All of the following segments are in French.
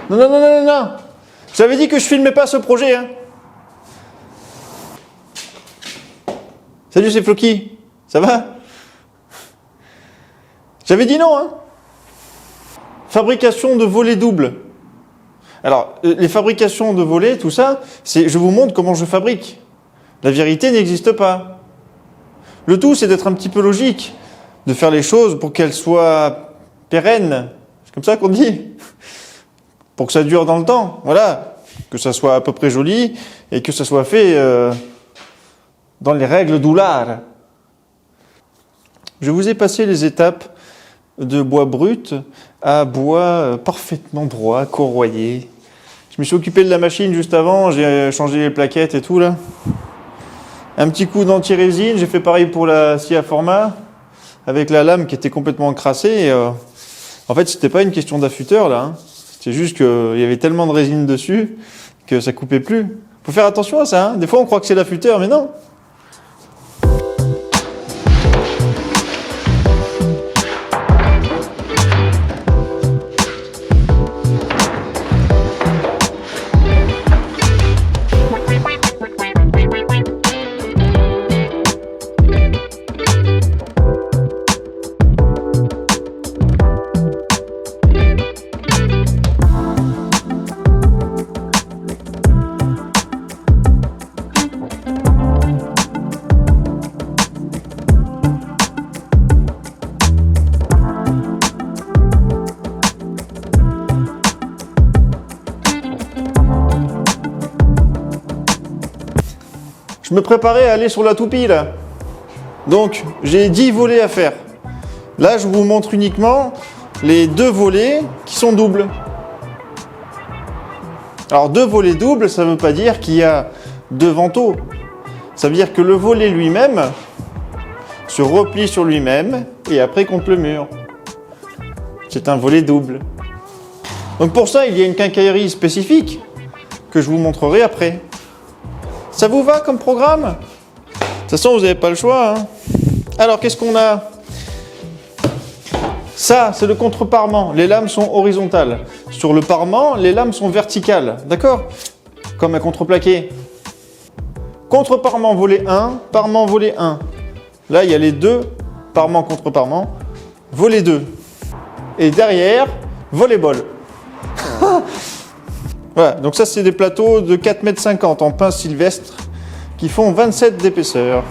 Non, non, non, non, non, non. J'avais dit que je filmais pas ce projet, hein. Salut, c'est Floki. Ça va? J'avais dit non, hein. Fabrication de volets doubles. Alors, les fabrications de volets, tout ça, c'est je vous montre comment je fabrique. La vérité n'existe pas. Le tout, c'est d'être un petit peu logique, de faire les choses pour qu'elles soient pérennes. C'est comme ça qu'on dit. Pour que ça dure dans le temps. Voilà. Que ça soit à peu près joli et que ça soit fait dans les règles d'Oulard. Je vous ai passé les étapes de bois brut à bois parfaitement droit, corroyé. Je me suis occupé de la machine juste avant, j'ai changé les plaquettes et tout là. Un petit coup d'anti-résine, j'ai fait pareil pour la scie à format, avec la lame qui était complètement encrassée. Et, en fait, c'était pas une question d'affûteur là, hein. C'est juste qu'il y avait tellement de résine dessus que ça coupait plus. Faut faire attention à ça, hein. Des fois on croit que c'est l'affûteur, mais non. Je me préparais à aller sur la toupie là. Donc j'ai 10 volets à faire. Là je vous montre uniquement les 2 volets qui sont doubles. Alors 2 volets doubles, ça ne veut pas dire qu'il y a 2 vantaux. Ça veut dire que le volet lui-même se replie sur lui-même et après contre le mur. C'est un volet double. Donc pour ça, il y a une quincaillerie spécifique que je vous montrerai après. Ça vous va comme programme? De toute façon, vous n'avez pas le choix, hein. Alors, qu'est-ce qu'on a? Ça, c'est le contre-parement. Les lames sont horizontales. Sur le parement, les lames sont verticales. D'accord? Comme un contreplaqué. Contre-parement volet 1, parement volet 1. Là, il y a les deux, parement contre parement, volet 2. Et derrière, volleyball. Voilà, donc ça c'est des plateaux de 4,50 m en pin sylvestre qui font 27 d'épaisseur.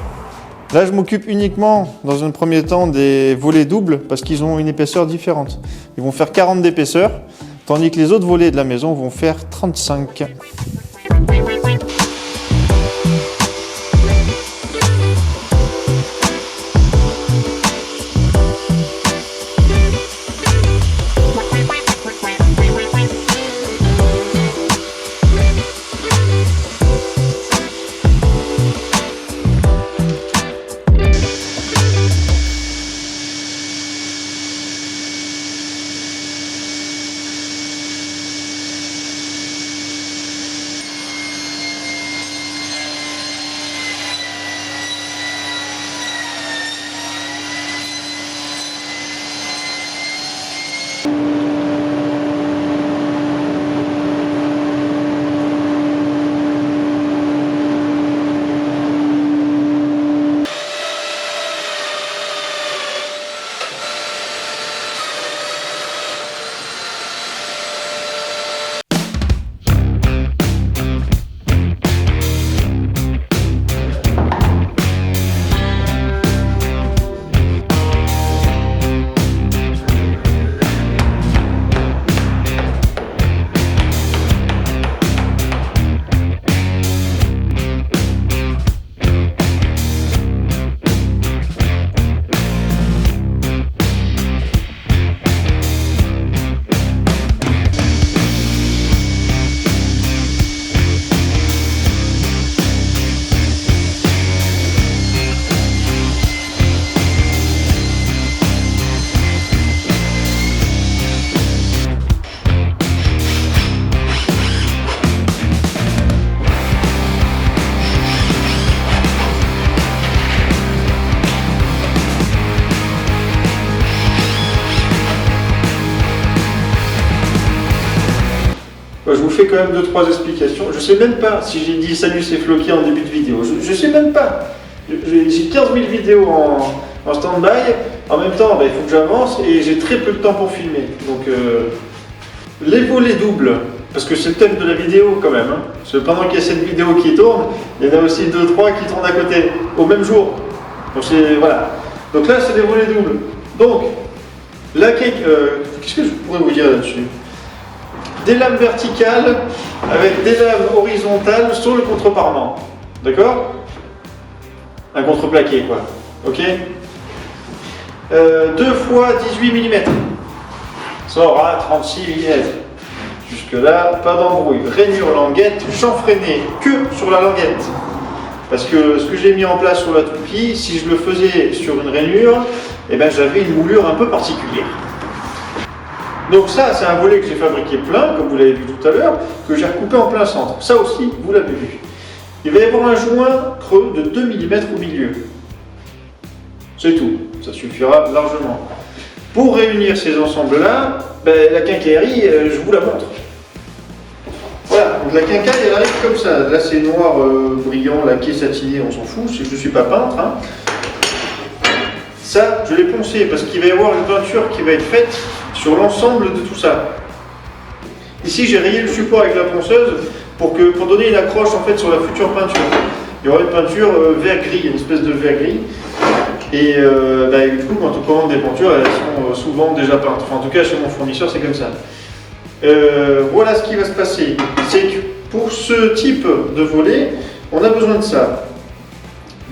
Là je m'occupe uniquement dans un premier temps des volets doubles parce qu'ils ont une épaisseur différente. Ils vont faire 40 d'épaisseur, tandis que les autres volets de la maison vont faire 35. Je vous fais quand même 2-3 explications. Je ne sais même pas si j'ai dit salut c'est Floki en début de vidéo. Je ne sais même pas. J'ai 15 000 vidéos en stand-by. En même temps, il faut que j'avance et j'ai très peu de temps pour filmer. Donc, les volets doubles, parce que c'est le thème de la vidéo quand même. Hein. Parce que pendant qu'il y a cette vidéo qui tourne, il y en a aussi 2-3 qui tournent à côté, au même jour. Donc, voilà. Donc là, c'est des volets doubles. Donc, qu'est-ce que je pourrais vous dire là-dessus? Des lames verticales avec des lames horizontales sur le contreparement. D'accord? Un contreplaqué, quoi. Ok? 2 fois 18 mm. Ça aura 36 mm. Jusque-là, pas d'embrouille. Rainure languette, chanfreiné que sur la languette. Parce que ce que j'ai mis en place sur la toupie, si je le faisais sur une rainure, eh ben, j'avais une moulure un peu particulière. Donc ça, c'est un volet que j'ai fabriqué plein, comme vous l'avez vu tout à l'heure, que j'ai recoupé en plein centre. Ça aussi, vous l'avez vu. Il va y avoir un joint creux de 2 mm au milieu. C'est tout, ça suffira largement. Pour réunir ces ensembles-là, la quincaillerie, je vous la montre. Voilà, donc la quincaille, elle arrive comme ça. Là, c'est noir, brillant, laqué, satiné, on s'en fout, je ne suis pas peintre. Hein. Ça, je l'ai poncé parce qu'il va y avoir une peinture qui va être faite sur l'ensemble de tout ça. Ici, j'ai rayé le support avec la ponceuse pour donner une accroche en fait sur la future peinture. Il y aura une peinture vert-gris, une espèce de vert-gris. Et du coup, quand on commande des peintures, elles sont souvent déjà peintes. Enfin, en tout cas, chez mon fournisseur, c'est comme ça. Voilà ce qui va se passer. C'est que pour ce type de volet, on a besoin de ça.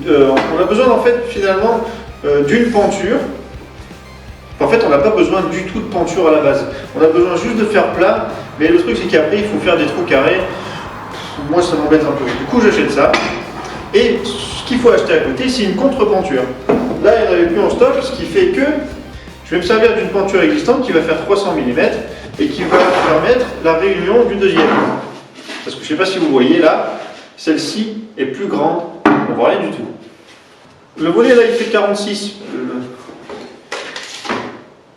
On a besoin, en fait, finalement, d'une penture. En fait, on n'a pas besoin du tout de penture à la base. On a besoin juste de faire plat. Mais le truc, c'est qu'après, il faut faire des trous carrés. Moi, ça m'embête un peu. Du coup, j'achète ça. Et ce qu'il faut acheter à côté, c'est une contre-penture. Là, il n'y en avait plus en stock, ce qui fait que je vais me servir d'une penture existante qui va faire 300 mm et qui va permettre la réunion du deuxième. Parce que je ne sais pas si vous voyez là, celle-ci est plus grande, on ne voit rien du tout. Le volet là, il fait 46,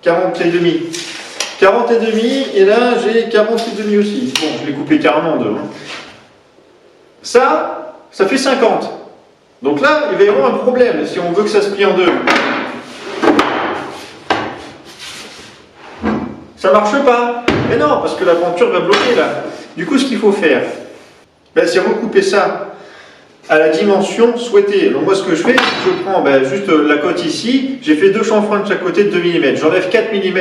40 et demi. 40 et demi, et là j'ai 40 et demi aussi. Bon, je l'ai coupé carrément en deux. Hein. Ça fait 50. Donc là, il va y avoir un problème si on veut que ça se plie en deux. Ça marche pas. Mais non, parce que la penture va bloquer là. Du coup, ce qu'il faut faire, c'est recouper ça à la dimension souhaitée. Donc moi, ce que je fais, je prends juste la cote ici. J'ai fait 2 chanfreins de chaque côté de 2 mm. J'enlève 4 mm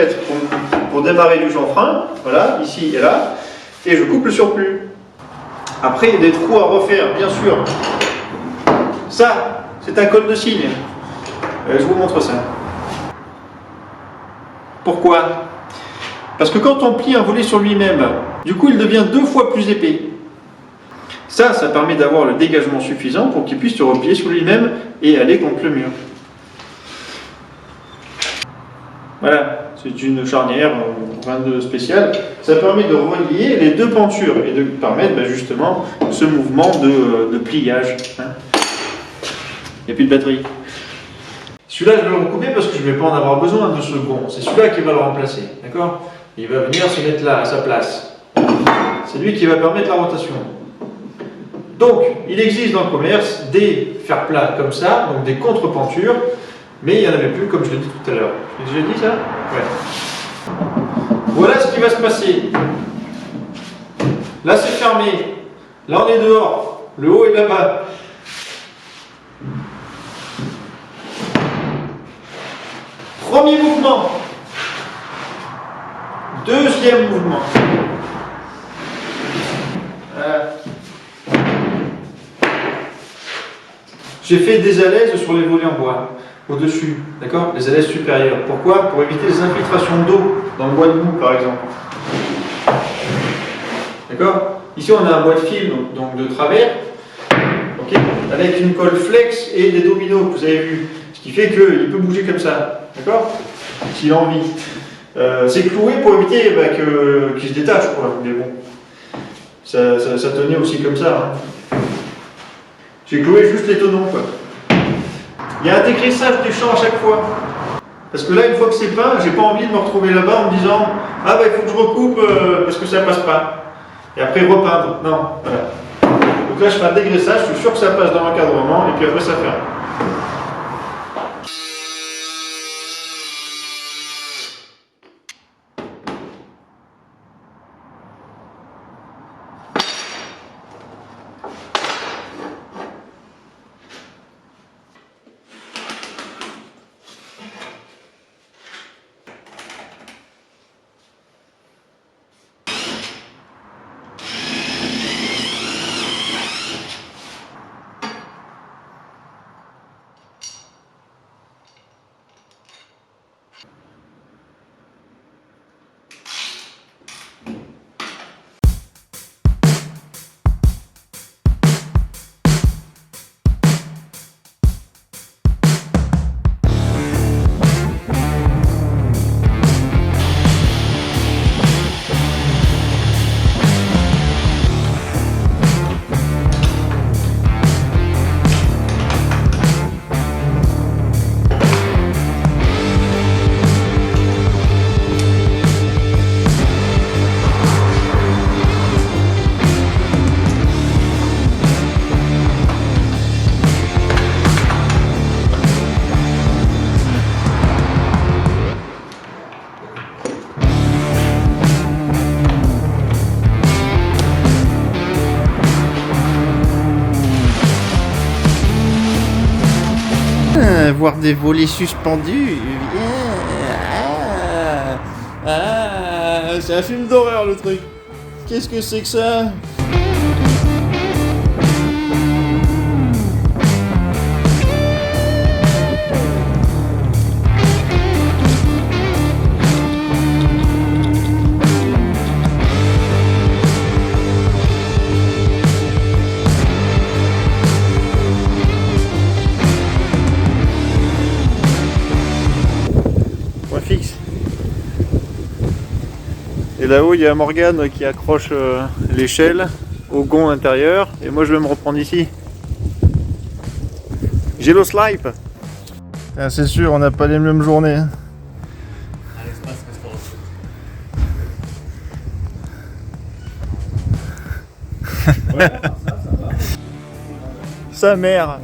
pour démarrer du chanfrein. Voilà, ici et là. Et je coupe le surplus. Après, il y a des trous à refaire, bien sûr. Ça, c'est un col de cygne. Je vous montre ça. Pourquoi? Parce que quand on plie un volet sur lui-même, du coup, il devient 2 fois plus épais. Ça permet d'avoir le dégagement suffisant pour qu'il puisse se replier sur lui-même et aller contre le mur. Voilà, c'est une charnière, rien de spécial. Ça permet de relier les 2 pentures et de permettre justement ce mouvement de pliage. Hein. Il n'y a plus de batterie. Celui-là, je vais le recouper parce que je ne vais pas en avoir besoin de second. C'est celui-là qui va le remplacer. D'accord? Il va venir se mettre là, à sa place. C'est lui qui va permettre la rotation. Donc, il existe dans le commerce des fer plats comme ça, donc des contre-pentures, mais il n'y en avait plus, comme je l'ai dit tout à l'heure. J'ai déjà dit ça? Ouais. Voilà ce qui va se passer. Là, c'est fermé. Là, on est dehors. Le haut est là-bas. Premier mouvement. Deuxième mouvement. J'ai fait des alaises sur les volets en bois, au-dessus, d'accord? Les alaises supérieures. Pourquoi? Pour éviter les infiltrations d'eau dans le bois de mou, par exemple. D'accord? Ici, on a un bois de fil, donc de travers, okay, avec une colle flex et des dominos que vous avez vu. Ce qui fait qu'il peut bouger comme ça, d'accord? S'il a envie. C'est cloué pour éviter qu'il se détache, quoi. Mais bon, ça tenait aussi comme ça. Hein. J'ai cloué juste les tenons, quoi. Il y a un dégraissage du champ à chaque fois. Parce que là, une fois que c'est peint, j'ai pas envie de me retrouver là-bas en me disant « Ah il faut que je recoupe parce que ça passe pas ». Et après repeindre. Non, voilà. Donc là je fais un dégraissage, je suis sûr que ça passe dans l'encadrement et puis après ça ferme. Voir des volets suspendus. C'est un film d'horreur le truc. Qu'est-ce que c'est que ça? Fixe. Et là-haut il y a Morgane qui accroche l'échelle au gond intérieur et moi je vais me reprendre ici. J'ai le slipe. Ah, c'est sûr, on n'a pas les mêmes journées. Hein. Sa mère.